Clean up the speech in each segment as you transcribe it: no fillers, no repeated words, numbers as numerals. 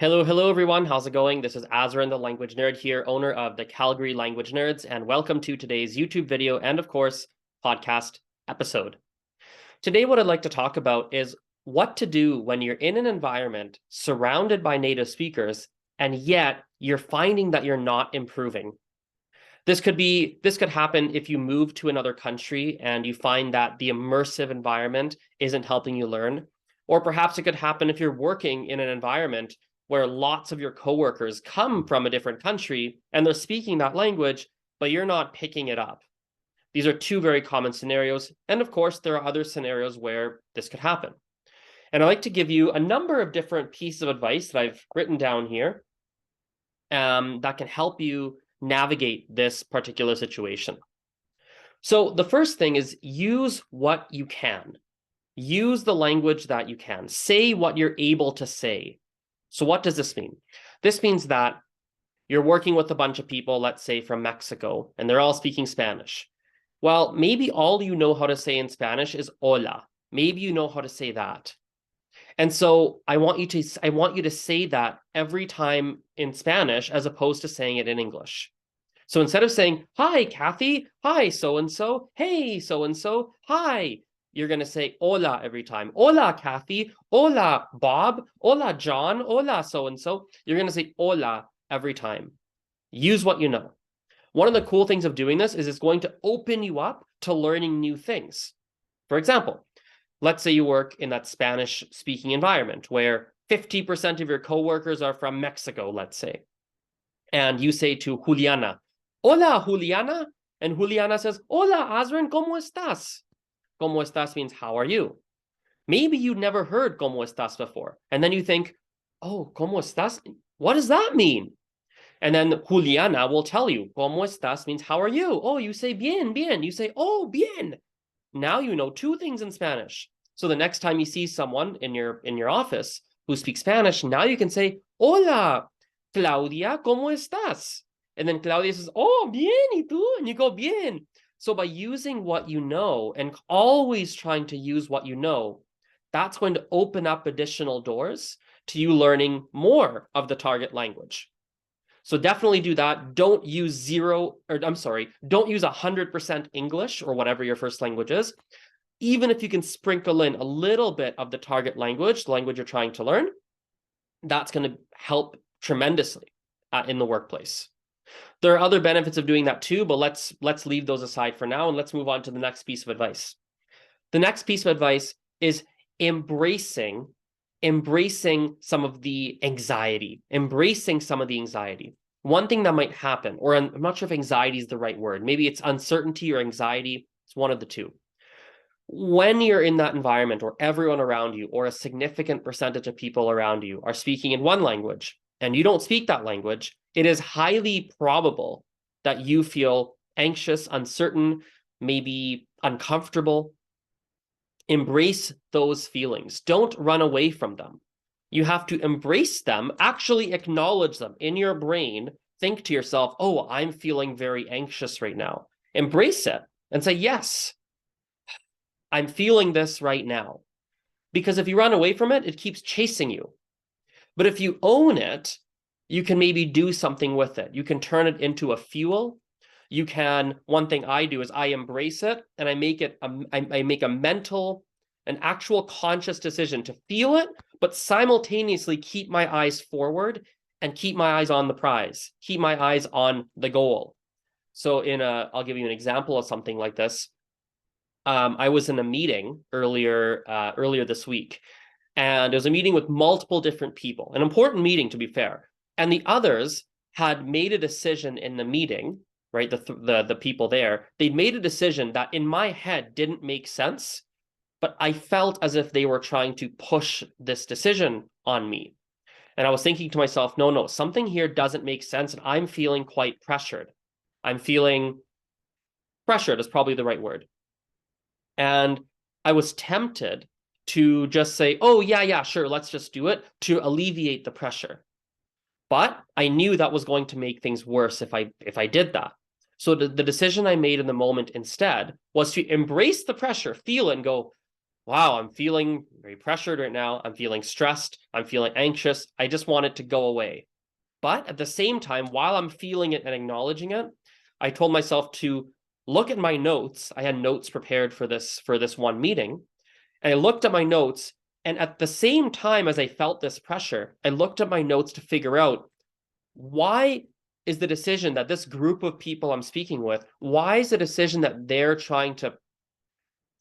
Hello, everyone. How's it going? This is Azren, the language nerd here, owner of the Calgary Language Nerds, and welcome to today's YouTube video and, of course, podcast episode. Today, what I'd like to talk about is what to do when you're in an environment surrounded by native speakers, and yet you're finding that you're not improving. This could happen if you move to another country and you find that the immersive environment isn't helping you learn. Or perhaps it could happen if you're working in an environment where lots of your coworkers come from a different country and they're speaking that language, but you're not picking it up. These are two very common scenarios. And of course, there are other scenarios where this could happen. And I'd like to give you a number of different pieces of advice that I've written down here that can help you navigate this particular situation. So the first thing is use what you can. Use the language that you can. Say what you're able to say. So what does this mean? This means that you're working with a bunch of people, let's say from Mexico, and they're all speaking Spanish. Well, maybe all you know how to say in Spanish is hola. Maybe you know how to say that. And so I want you to say that every time in Spanish as opposed to saying it in English. So instead of saying, hi, Kathy, hi, so-and-so, hey, so-and-so, hi, you're going to say hola every time. Hola, Kathy. Hola, Bob. Hola, John. Hola, so-and-so. You're going to say hola every time. Use what you know. One of the cool things of doing this is it's going to open you up to learning new things. For example, let's say you work in that Spanish-speaking environment where 50% of your coworkers are from Mexico, let's say. And you say to Juliana, hola, Juliana. And Juliana says, hola, Azren, ¿cómo estás? ¿Cómo estás means, how are you? Maybe you'd never heard ¿cómo estás before. And then you think, oh, ¿cómo estás? What does that mean? And then Juliana will tell you, ¿cómo estás means, how are you? Oh, you say bien, bien. You say, oh, bien. Now you know two things in Spanish. So the next time you see someone in your office who speaks Spanish, now you can say, hola, Claudia, ¿cómo estás? And then Claudia says, oh, bien, ¿y tú? And you go, bien. So by using what you know and always trying to use what you know, that's going to open up additional doors to you learning more of the target language. So definitely do that. Don't use don't use 100% English or whatever your first language is. Even if you can sprinkle in a little bit of the target language, the language you're trying to learn, that's going to help tremendously in the workplace. There are other benefits of doing that too, but let's leave those aside for now and let's move on to the next piece of advice. The next piece of advice is embracing some of the anxiety, One thing that might happen, or I'm not sure if anxiety is the right word, maybe it's uncertainty or anxiety, it's one of the two. When you're in that environment or everyone around you or a significant percentage of people around you are speaking in one language and you don't speak that language, it is highly probable that you feel anxious, uncertain, maybe uncomfortable. Embrace those feelings. Don't run away from them. You have to embrace them, actually acknowledge them in your brain. Think to yourself, oh, I'm feeling very anxious right now. Embrace it and say, yes, I'm feeling this right now. Because if you run away from it, it keeps chasing you. But if you own it, you can maybe do something with it. You can turn it into a fuel. One thing I do is I embrace it and I make a mental, an actual conscious decision to feel it, but simultaneously keep my eyes forward and keep my eyes on the prize, keep my eyes on the goal. So I'll give you an example of something like this. I was in a meeting earlier this week, and it was a meeting with multiple different people, an important meeting to be fair. And the others had made a decision in the meeting, right? The people there, they'd made a decision that in my head didn't make sense, but I felt as if they were trying to push this decision on me. And I was thinking to myself, no, something here doesn't make sense. And I'm feeling quite pressured. I'm feeling pressured is probably the right word. And I was tempted to just say, oh, yeah, sure, let's just do it to alleviate the pressure. But I knew that was going to make things worse if I did that. So the decision I made in the moment instead was to embrace the pressure, feel it, and go, wow, I'm feeling very pressured right now. I'm feeling stressed. I'm feeling anxious. I just want it to go away. But at the same time, while I'm feeling it and acknowledging it, I told myself to look at my notes. I had notes prepared for this one meeting, and I looked at my notes, and at the same time as I felt this pressure, I looked at my notes to figure out, why is the decision that this group of people I'm speaking with, why is the decision that they're trying to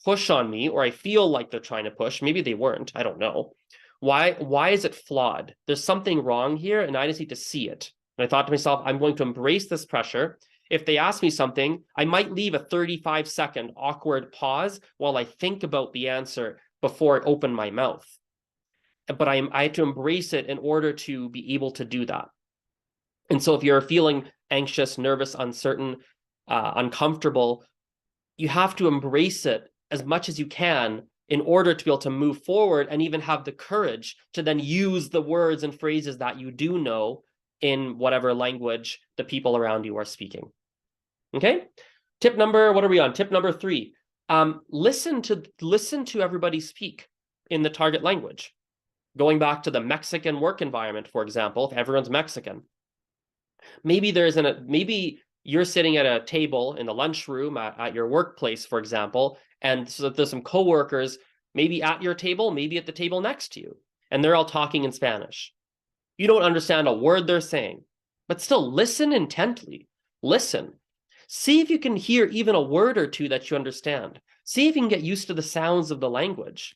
push on me, or I feel like they're trying to push, maybe they weren't, I don't know. Why is it flawed? There's something wrong here, and I just need to see it. And I thought to myself, I'm going to embrace this pressure. If they ask me something, I might leave a 35-second awkward pause while I think about the answer before I open my mouth. But I had to embrace it in order to be able to do that. And so if you're feeling anxious, nervous, uncertain, uncomfortable, you have to embrace it as much as you can in order to be able to move forward and even have the courage to then use the words and phrases that you do know in whatever language the people around you are speaking. Okay? What are we on? Tip number 3. Listen to everybody speak in the target language. Going back to the Mexican work environment, for example, if everyone's Mexican, maybe you're sitting at a table in the lunchroom at your workplace, for example, and so there's some coworkers maybe at your table, maybe at the table next to you, and they're all talking in Spanish. You don't understand a word they're saying, but still listen intently. Listen. See if you can hear even a word or two that you understand. See if you can get used to the sounds of the language.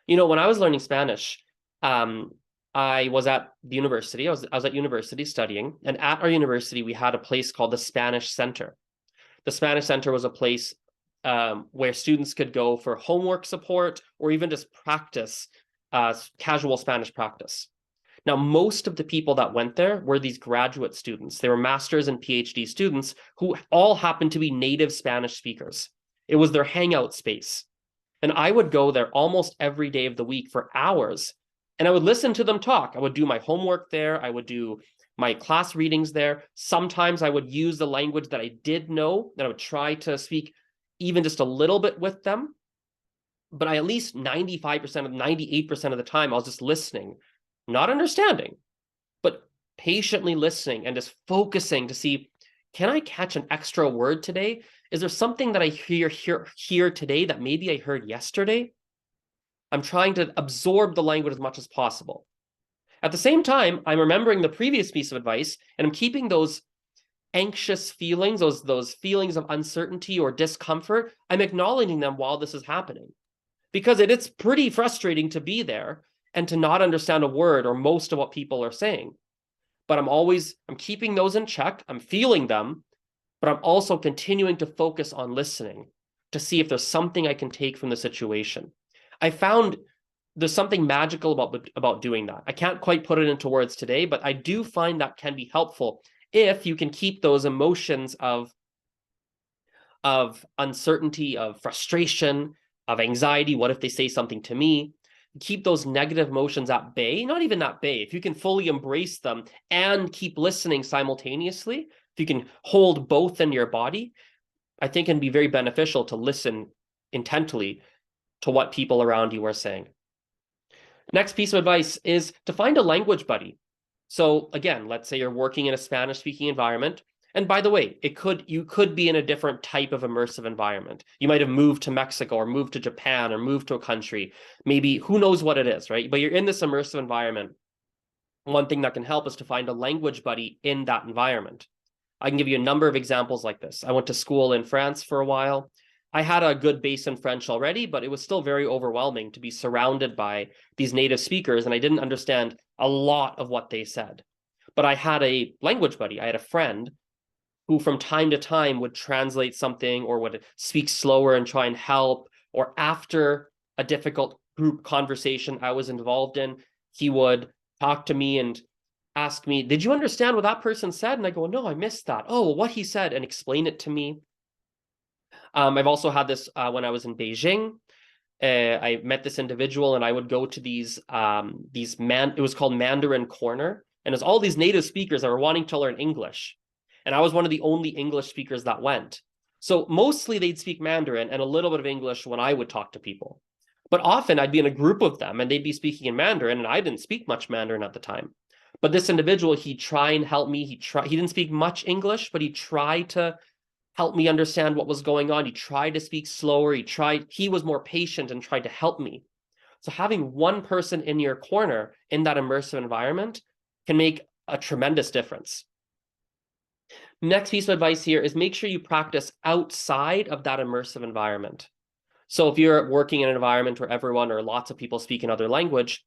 When I was learning Spanish, I was at the university. I was at university studying, and at our university, we had a place called the Spanish Center. The Spanish Center was a place where students could go for homework support or even just practice, casual Spanish practice. Now, most of the people that went there were these graduate students. They were master's and PhD students who all happened to be native Spanish speakers. It was their hangout space. And I would go there almost every day of the week for hours, and I would listen to them talk. I would do my homework there. I would do my class readings there. Sometimes I would use the language that I did know, and I would try to speak even just a little bit with them. But at least 95% of 98% of the time, I was just listening, not understanding, but patiently listening and just focusing to see, can I catch an extra word today? Is there something that I hear today that maybe I heard yesterday? I'm trying to absorb the language as much as possible. At the same time, I'm remembering the previous piece of advice, and I'm keeping those anxious feelings, those feelings of uncertainty or discomfort, I'm acknowledging them while this is happening. Because it's pretty frustrating to be there and to not understand a word or most of what people are saying. But I'm keeping those in check, I'm feeling them, but I'm also continuing to focus on listening to see if there's something I can take from the situation. I found there's something magical about doing that. I can't quite put it into words today, but I do find that can be helpful if you can keep those emotions of uncertainty, of frustration, of anxiety. What if they say something to me? Keep those negative emotions at bay, not even at bay. If you can fully embrace them and keep listening simultaneously, if you can hold both in your body, I think it can be very beneficial to listen intently to what people around you are saying. Next piece of advice is to find a language buddy. So again, let's say you're working in a Spanish-speaking environment. And by the way, you could be in a different type of immersive environment. You might have moved to Mexico or moved to Japan or moved to a country. Maybe who knows what it is, right? But you're in this immersive environment. One thing that can help is to find a language buddy in that environment. I can give you a number of examples like this. I went to school in France for a while. I had a good base in French already, but it was still very overwhelming to be surrounded by these native speakers, and I didn't understand a lot of what they said. But I had a language buddy. I had a friend who from time to time would translate something or would speak slower and try and help. Or after a difficult group conversation I was involved in, he would talk to me and ask me, did you understand what that person said? And I go, no, I missed that. Oh, well, what he said, and explain it to me. I've also had this when I was in Beijing. I met this individual, and I would go to it was called Mandarin Corner, and it's all these native speakers that were wanting to learn English. And I was one of the only English speakers that went. So mostly they'd speak Mandarin and a little bit of English when I would talk to people. But often I'd be in a group of them and they'd be speaking in Mandarin, and I didn't speak much Mandarin at the time. But this individual, he'd try and help me. He didn't speak much English, but he tried to help me understand what was going on. He tried to speak slower. He was more patient and tried to help me. So having one person in your corner in that immersive environment can make a tremendous difference. Next piece of advice here is make sure you practice outside of that immersive environment. So if you're working in an environment where everyone or lots of people speak another language,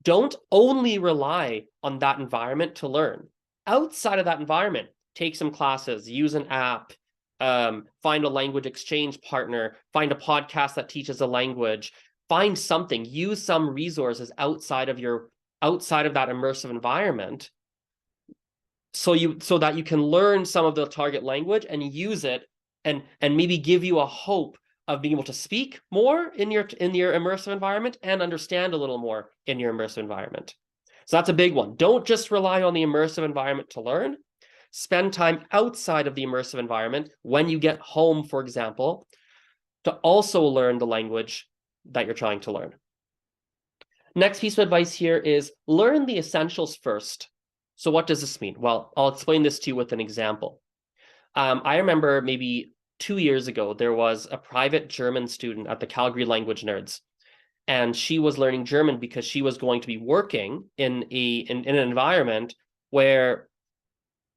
don't only rely on that environment to learn. Outside of that environment, take some classes, use an app, find a language exchange partner, find a podcast that teaches a language, find something, use some resources outside of that immersive environment so that you can learn some of the target language and use it and maybe give you a hope of being able to speak more in your immersive environment and understand a little more in your immersive environment. So that's a big one. Don't just rely on the immersive environment to learn. Spend time outside of the immersive environment when you get home, for example, to also learn the language that you're trying to learn. Next piece of advice here is learn the essentials first. So what does this mean? Well, I'll explain this to you with an example. I remember maybe 2 years ago, there was a private German student at the Calgary Language Nerds, and she was learning German because she was going to be working in an environment where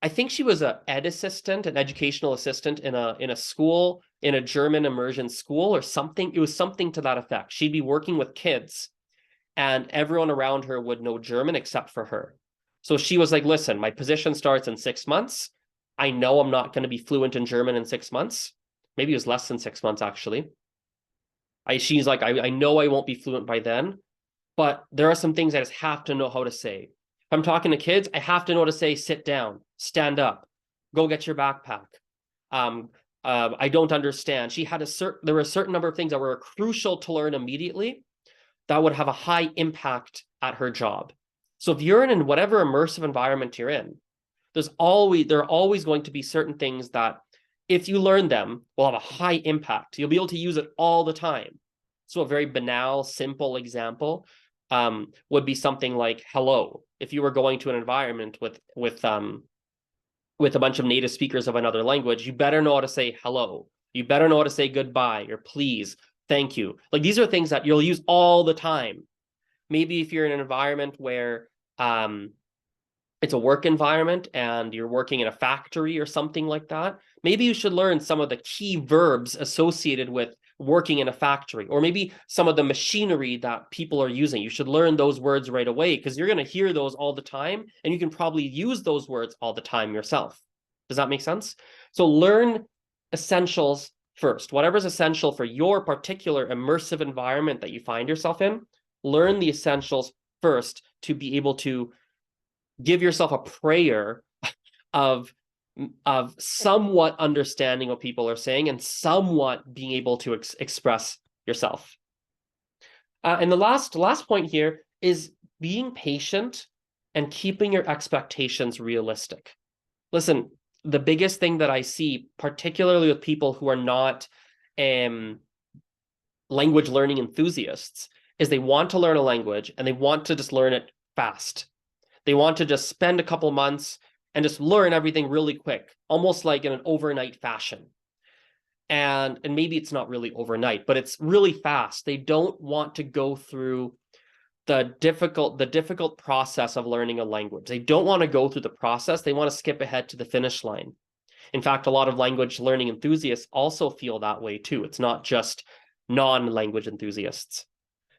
I think she was an educational assistant in a school, in a German immersion school or something. It was something to that effect. She'd be working with kids, and everyone around her would know German except for her. So she was like, listen, my position starts in 6 months. I know I'm not going to be fluent in German in 6 months. Maybe it was less than 6 months, actually. She's like, I know I won't be fluent by then, but there are some things I just have to know how to say. If I'm talking to kids, I have to know how to say, sit down, stand up, go get your backpack. I don't understand. There were a certain number of things that were crucial to learn immediately that would have a high impact at her job. So if you're in whatever immersive environment you're in, there are always going to be certain things that if you learn them will have a high impact. You'll be able to use it all the time. So a very banal, simple example would be something like hello. If you were going to an environment with a bunch of native speakers of another language, you better know how to say hello. You better know how to say goodbye or please, thank you. Like these are things that you'll use all the time. Maybe if you're in an environment where it's a work environment and you're working in a factory or something like that, maybe you should learn some of the key verbs associated with working in a factory, or maybe some of the machinery that people are using. You should learn those words right away because you're going to hear those all the time and you can probably use those words all the time yourself. Does that make sense? So learn essentials first. Whatever's essential for your particular immersive environment that you find yourself in, learn the essentials first to be able to give yourself a prayer of somewhat understanding what people are saying and somewhat being able to express yourself. And the last point here is being patient and keeping your expectations realistic. Listen, the biggest thing that I see, particularly with people who are not language learning enthusiasts, is they want to learn a language and they want to just learn it fast. They want to just spend a couple months and just learn everything really quick, almost like in an overnight fashion. And maybe it's not really overnight, but it's really fast. They don't want to go through the difficult process of learning a language. They don't want to go through the process. They want to skip ahead to the finish line. In fact, a lot of language learning enthusiasts also feel that way too. It's not just non-language enthusiasts.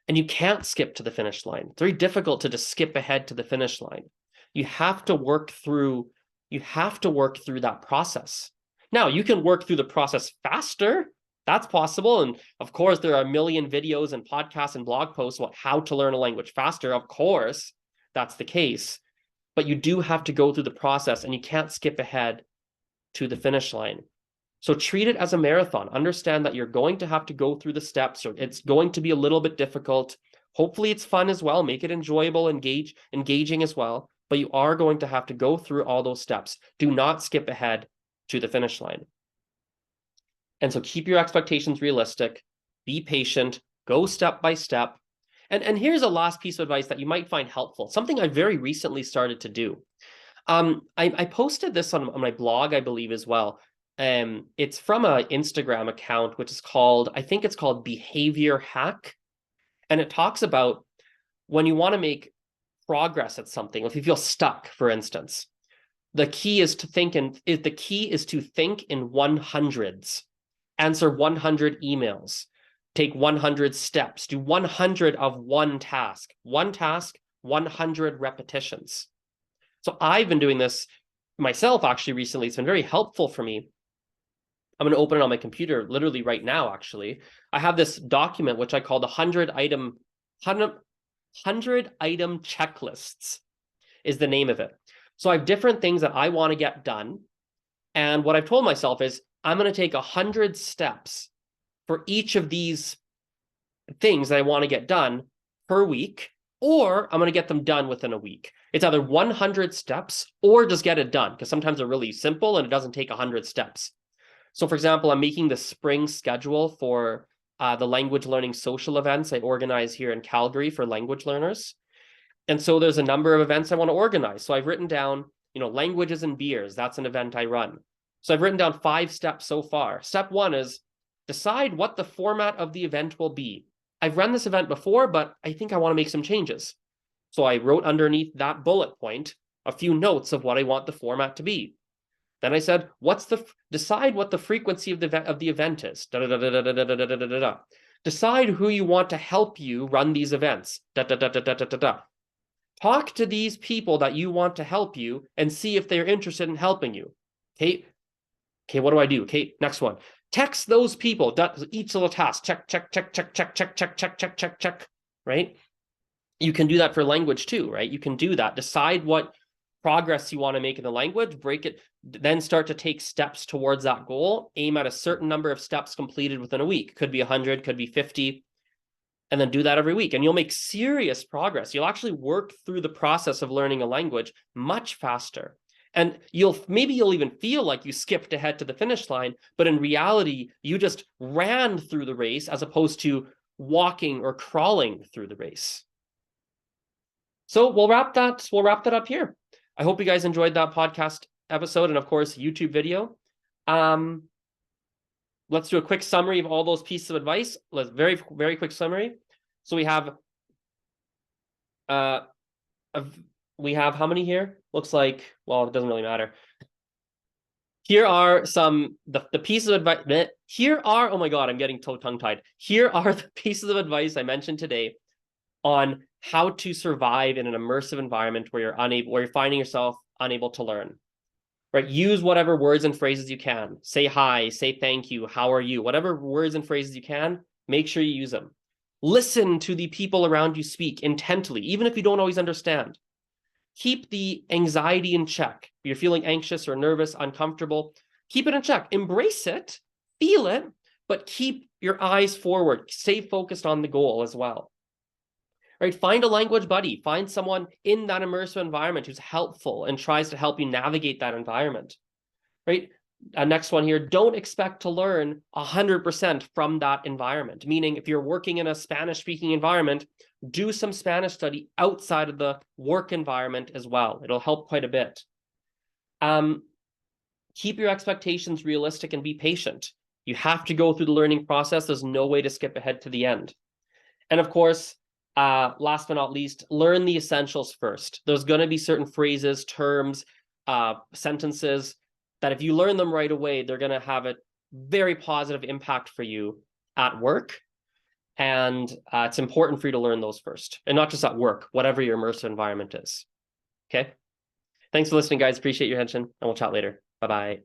And you can't skip to the finish line. It's very difficult to just skip ahead to the finish line. You have to work through that process. Now, you can work through the process faster. That's possible. And of course, there are a million videos and podcasts and blog posts about how to learn a language faster. Of course, that's the case. But you do have to go through the process and you can't skip ahead to the finish line. So treat it as a marathon. Understand that you're going to have to go through the steps. It's going to be a little bit difficult. Hopefully it's fun as well. Make it enjoyable, engaging as well. But you are going to have to go through all those steps. Do not skip ahead to the finish line. And so keep your expectations realistic. Be patient. Go step by step. And here's a last piece of advice that you might find helpful, something I very recently started to do. I posted this on my blog, I believe, as well. It's from an Instagram account, which is called, I think it's called Behavior Hack. And it talks about when you want to make progress at something, if you feel stuck, for instance, the key is to think in 100s. Answer 100 emails. Take 100 steps. Do 100 of one task. One task, 100 repetitions. So I've been doing this myself actually recently. It's been very helpful for me. I'm going to open it on my computer literally right now, actually. I have this document, which I call the 100 item checklists is the name of it. So I have different things that I want to get done. And what I've told myself is I'm going to take 100 steps for each of these things that I want to get done per week, or I'm going to get them done within a week. It's either 100 steps or just get it done, because sometimes they're really simple and it doesn't take 100 steps. So for example, I'm making the spring schedule for the language learning social events I organize here in Calgary for language learners. And so there's a number of events I want to organize. So I've written down, languages and beers. That's an event I run. So I've written down 5 steps so far. Step 1 is decide what the format of the event will be. I've run this event before, but I think I want to make some changes. So I wrote underneath that bullet point a few notes of what I want the format to be. Then I said, decide what the frequency of the event is. Decide who you want to help you run these events. Talk to these people that you want to help you and see if they're interested in helping you. Okay, what do I do? Okay, next one. Text those people. Each little task. Check, right? You can do that for language too, right? You can do that. Decide what progress you want to make in the language, break it, then start to take steps towards that goal. Aim at a certain number of steps completed within a week. Could be 100, could be 50. And then do that every week. And you'll make serious progress. You'll actually work through the process of learning a language much faster. And maybe you'll even feel like you skipped ahead to the finish line, but in reality, you just ran through the race as opposed to walking or crawling through the race. So we'll wrap that up here. I hope you guys enjoyed that podcast episode and, of course, YouTube video. Let's do a quick summary of all those pieces of advice. Very, very quick summary. So we have how many here? Looks like, well, it doesn't really matter. Here are the pieces of advice. Oh my God, I'm getting tongue-tied. Here are the pieces of advice I mentioned today on how to survive in an immersive environment where you're finding yourself unable to learn. Right? Use whatever words and phrases you can. Say hi, say thank you, how are you? Whatever words and phrases you can, make sure you use them. Listen to the people around you speak intently, even if you don't always understand. Keep the anxiety in check. If you're feeling anxious or nervous, uncomfortable, keep it in check. Embrace it, feel it, but keep your eyes forward. Stay focused on the goal as well. Right? Find a language buddy. Find someone in that immersive environment who's helpful and tries to help you navigate that environment. Right? Next one here, don't expect to learn 100% from that environment. Meaning, if you're working in a Spanish-speaking environment, do some Spanish study outside of the work environment as well. It'll help quite a bit. Keep your expectations realistic and be patient. You have to go through the learning process. There's no way to skip ahead to the end. And of course, last but not least, learn the essentials first. There's going to be certain phrases, terms, sentences that if you learn them right away, they're going to have a very positive impact for you at work. And it's important for you to learn those first, and not just at work, whatever your immersive environment is. Okay. Thanks for listening, guys. Appreciate your attention, and we'll chat later. Bye-bye.